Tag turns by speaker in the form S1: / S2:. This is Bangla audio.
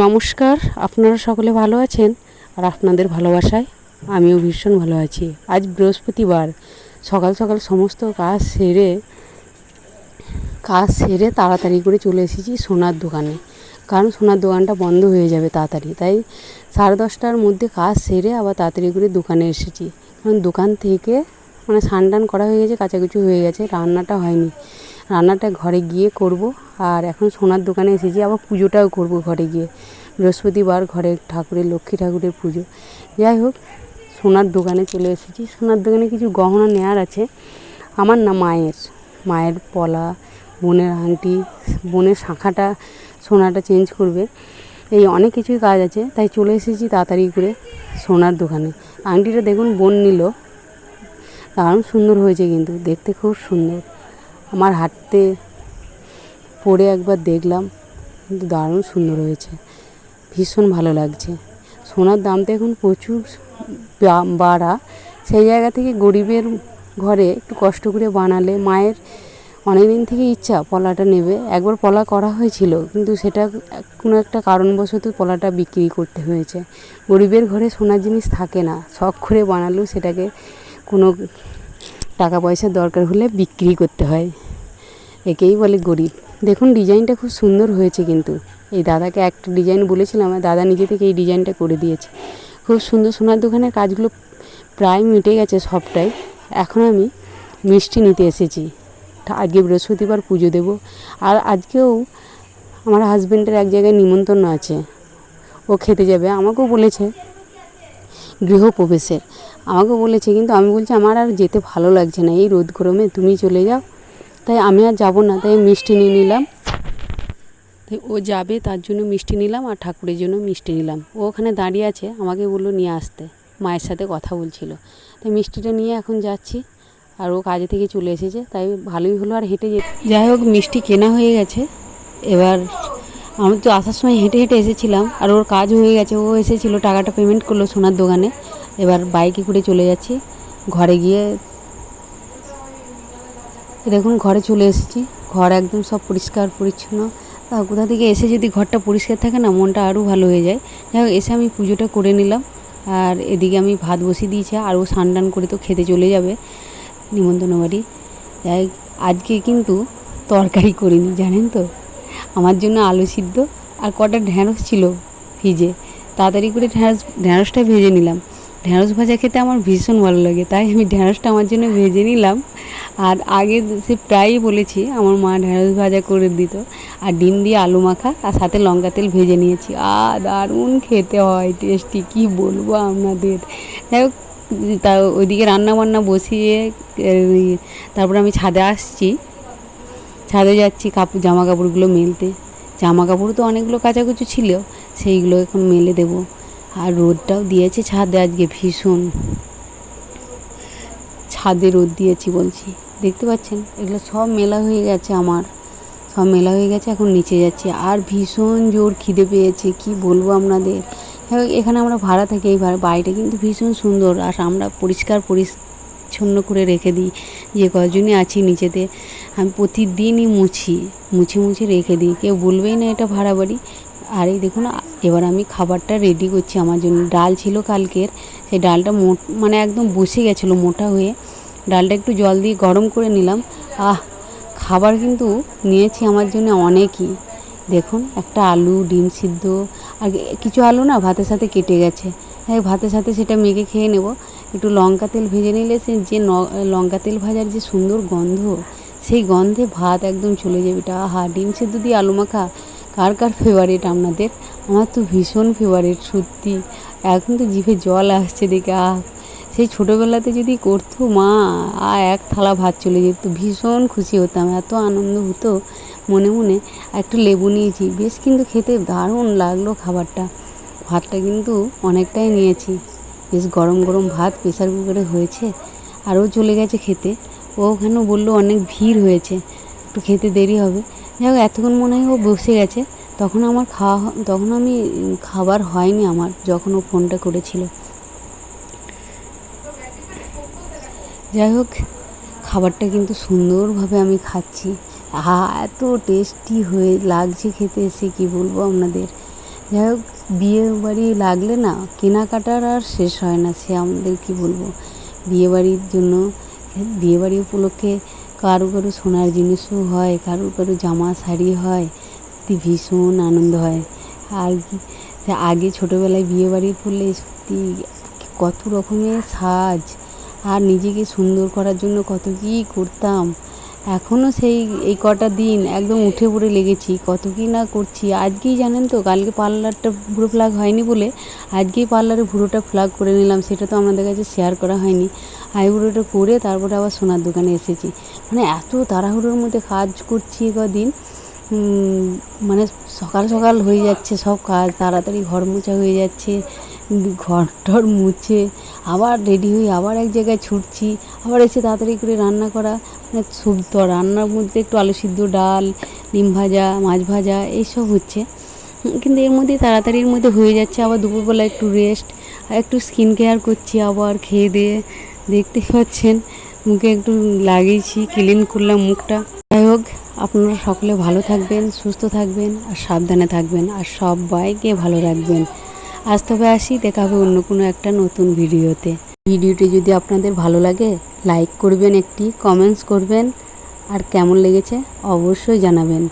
S1: নমস্কার, আপনারা সকলে ভালো আছেন আর আপনাদের ভালোবাসায় আমিও ভীষণ ভালো আছি। আজ বৃহস্পতিবার, সকাল সকাল সমস্ত কাজ সেরে তাড়াতাড়ি করে চলে এসেছি সোনার দোকানে, কারণ সোনার দোকানটা বন্ধ হয়ে যাবে তাড়াতাড়ি। তাই 10:30টার মধ্যে কাজ সেরে আবার তাড়াতাড়ি করে দোকানে এসেছি, কারণ দোকান থেকে স্নান করা হয়ে গেছে, কাচাকুচি হয়ে গেছে, রান্নাটা হয়নি। রান্নাটা ঘরে গিয়ে করব। আর এখন সোনার দোকানে এসেছি, আবার পুজোটাও করব ঘরে গিয়ে। বৃহস্পতিবার ঘরের ঠাকুরের, লক্ষ্মী ঠাকুরের পুজো। যাই হোক, সোনার দোকানে চলে এসেছি। সোনার দোকানে কিছু গহনা নেওয়ার আছে আমার, না মায়ের পলা, বোনের আংটি, বোনের শাঁখাটা, সোনাটা চেঞ্জ করবে, এই অনেক কিছুই কাজ আছে। তাই চলে এসেছি তাড়াতাড়ি করে সোনার দোকানে। আংটিটা দেখুন বোন নিল, দারুণ সুন্দর হয়েছে, কিন্তু দেখতে খুব সুন্দর। আমার হাতে পরে একবার দেখলাম, কিন্তু দারুণ সুন্দর হয়েছে, ভীষণ ভালো লাগছে। সোনার দামটা এখন প্রচুর বাড়া, সেই জায়গা থেকে গরিবের ঘরে একটু কষ্ট করে বানালে, মায়ের অনেক দিন থেকে ইচ্ছা পলাটা নেবে। একবার পলা করা হয়েছিল, কিন্তু সেটা কোনো একটা কারণবশত পলাটা বিক্রি করতে হয়েছে। গরিবের ঘরে সোনার জিনিস থাকে না, শখ করে বানালেও সেটাকে কোনো টাকা পয়সার দরকার হলে বিক্রি করতে হয়, একেই বলে গরিব। দেখুন ডিজাইনটা খুব সুন্দর হয়েছে, কিন্তু এই দাদাকে একটা ডিজাইন বলেছিলাম, আমার দাদা নিজে থেকে এই ডিজাইনটা করে দিয়েছে, খুব সুন্দর। সোনার দোকানের কাজগুলো প্রায় মিটে গেছে সবটাই। এখন আমি মিষ্টি নিতে এসেছি। আজকে বৃহস্পতিবার, পুজো দেব। আর আজকেও আমার হাজব্যান্ডের এক জায়গায় নিমন্ত্রণ আছে, ও খেতে যাবে। আমাকেও বলেছে গৃহপ্রবেশের, আমাকেও বলেছে, কিন্তু আমি বলছি আমার আর যেতে ভালো লাগছে না, এই রোদ গরমে তুমি চলে যাও। তাই আমি আর যাব না, তাই মিষ্টি নিয়ে নিলাম। তাই ও যাবে তার জন্য মিষ্টি নিলাম, আর ঠাকুরের জন্য মিষ্টি নিলাম। ও ওখানে দাঁড়িয়ে আছে, আমাকে বললো নিয়ে আসতে, মায়ের সাথে কথা বলছিল। তাই মিষ্টিটা নিয়ে এখন যাচ্ছি। আর ও কাজে থেকে চলে এসেছে, তাই ভালোই হলো আর হেঁটে যাই হোক, মিষ্টি কেনা হয়ে গেছে। এবার আমি তো আসার সময় হেঁটে হেঁটে এসেছিলাম, আর ওর কাজ হয়ে গেছে, ও এসেছিলো, টাকাটা পেমেন্ট করলো সোনার দোকানে। এবার বাইকে করে চলে যাচ্ছি ঘরে গিয়ে। দেখুন ঘরে চলে এসেছি, ঘর একদম সব পরিষ্কার পরিচ্ছন্ন। কোথা থেকে এসে যদি ঘরটা পরিষ্কার থাকে না, মনটা আরও ভালো হয়ে যায়। যাই হোক, এসে আমি পুজোটা করে নিলাম। আর এদিকে আমি ভাত বসিয়ে দিয়েছি, আর ও স্নান করে তো খেতে চলে যাবে নিমন্ত্রণ বাড়ি। যাই, আজকে কিন্তু তরকারি করিনি, জানেন তো। আমার জন্য আলু সিদ্ধ আর কটা ঢ্যাঁড়স ছিল ভিজে, তাড়াতাড়ি করে ঢ্যাঁড়সটা ভেজে নিলাম। ঢ্যাঁড়স ভাজা খেতে আমার ভীষণ ভালো লাগে, তাই আমি ঢ্যাঁড়সটা আমার জন্য ভেজে নিলাম। আর আগে সে প্রায়ই বলেছি আমার মা ঢ্যাঁড়স ভাজা করে দিত, আর ডিম দিয়ে আলু মাখা, আর সাথে লঙ্কা তেল ভেজে নিয়েছি। দারুণ খেতে হয়, টেস্টি, কি বলবো আপনাদের। যাই হোক, তা ওইদিকে রান্নাবান্না বসিয়ে তারপরে আমি ছাদে আসছি, ছাদে যাচ্ছি জামা কাপড়গুলো মেলতে। জামা কাপড় তো অনেকগুলো কাচাকুচি ছিল, সেইগুলো এখন মেলে দেবো। আর রোদটাও দিয়েছে ছাদে আজকে ভীষণ, ছাদে রোদ দিয়েছি বলছি, দেখতে পাচ্ছেন। এগুলো সব মেলা হয়ে গেছে, আমার সব মেলা হয়ে গেছে। এখন নিচে যাচ্ছি, আর ভীষণ জোর খিদে পেয়েছে, কি বলবো আপনাদের। এখানে আমরা ভাড়া থাকি, এই বাড়িটা কিন্তু ভীষণ সুন্দর, আর আমরা পরিচ্ছন্ন করে রেখে দিই। যে কজনই আছি নিচেতে, আমি প্রতিদিনই মুছে রেখে দিই, কেউ বলবেই না এটা ভাড়া বাড়ি। আর এই দেখুন, এবার আমি খাবারটা রেডি করছি আমার জন্য। ডাল ছিল কালকের, সেই ডালটা একদম বসে গেছিলো মোটা হয়ে। ডালটা একটু জল দিয়ে গরম করে নিলাম। খাবার কিন্তু নিয়েছি আমার জন্য অনেকই। দেখুন, একটা আলু, ডিম সিদ্ধ, আর কিছু আলু না ভাতের সাথে কেটে গেছে। ভাতের সাথে সেটা মেখে খেয়ে নেব। একটু লঙ্কা তেল ভেজে নিলে সে যে লঙ্কা তেল ভাজার যে সুন্দর গন্ধ, সেই গন্ধে ভাত একদম চলে যাবে। ডিম সিদ্ধ দিয়ে আলু মাখা কার কার ফেভারিট আপনাদের? আমার তো ভীষণ ফেভারিট সত্যি। এখন তো জিভে জল আসছে দেখে। সেই ছোটোবেলাতে যদি করতো মা, এক থালা ভাত চলে যেত, ভীষণ খুশি হতাম, এত আনন্দ হতো মনে মনে। একটু লেবু নিয়েছি, বেশ কিন্তু খেতে দারুণ লাগলো খাবারটা। ভাতটা কিন্তু অনেকটাই নিয়েছি, বেশ গরম গরম ভাত প্রেসার কুকারে হয়েছে। আরও চলে গেছে খেতে। ও ওখানেও বললো অনেক ভিড় হয়েছে, একটু খেতে দেরি হবে। যাই হোক, এতক্ষণ মনে হয় ও বসে গেছে। তখন আমি খাবার হয়নি আমার, যখন ও ফোনটা করেছিল। যাই হোক, খাবারটা কিন্তু সুন্দরভাবে আমি খাচ্ছি। এত টেস্টি হয়ে লাগছে খেতে এসে, কি বলবো আপনাদের। যাই হোক, বিয়ে বাড়ি লাগলে না কেনাকাটার আর শেষ হয় না। সে আমাদের কি বলবো, বিয়ে বাড়ির জন্য, বিয়ে বাড়ি উপলক্ষে কারো কারো সোনার জিনিসও হয়, কারো কারো জামা শাড়ি হয়, সত্যি ভীষণ আনন্দ হয়। আর কি, আগে ছোটোবেলায় বিয়ে বাড়ি পড়লে সত্যি কত রকমের সাজ আর নিজেকে সুন্দর করার জন্য কত কী করতাম। এখনও সেই এই কটা দিন একদম উঠে পড়ে লেগেছি, কত কী না করছি। আজকেই জানেন তো, কালকে পার্লারটা ভুরো প্লাগ হয়নি বলে আজকেই পার্লারে ভুরোটা প্লাগ করে নিলাম। সেটা তো আপনাদের কাছে শেয়ার করা হয়নি। আইব্রোটা করে তারপরে আবার সোনার দোকানে এসেছি। মানে এত তাড়াহুড়োর মধ্যে কাজ করছি কদিন, মানে সকাল সকাল হয়ে যাচ্ছে সব কাজ, তাড়াতাড়ি ঘর মোছা হয়ে যাচ্ছে, ঘর টর মুছে আবার রেডি হয়ে আবার এক জায়গায় ছুটছি, আবার এসে তাড়াতাড়ি করে রান্না করা। মানে সবজি তো রান্নার মধ্যে একটু আলু সিদ্ধ, ডাল, ডিম ভাজা, মাছ ভাজা এইসব হচ্ছে, কিন্তু এর মধ্যে তাড়াতাড়ির মধ্যে হয়ে যাচ্ছে। আবার দুপুরবেলা একটু রেস্ট, আর একটু স্কিন কেয়ার করছি। আবার খেয়ে দিয়ে দেখতে পাচ্ছেন মুখে একটু লাগিয়েছি, ক্লিন করলাম মুখটা। যাই হোক, আপনারা সকলে ভালো থাকবেন, সুস্থ থাকবেন আর সাবধানে থাকবেন, আর সবাইকে ভালো রাখবেন। আজ তবে আসি, দেখা হবে অন্য কোনো একটা নতুন ভিডিওতে। ভিডিওটি যদি আপনাদের ভালো লাগে লাইক করবেন, একটি কমেন্টস করবেন, আর কেমন লেগেছে অবশ্যই জানাবেন।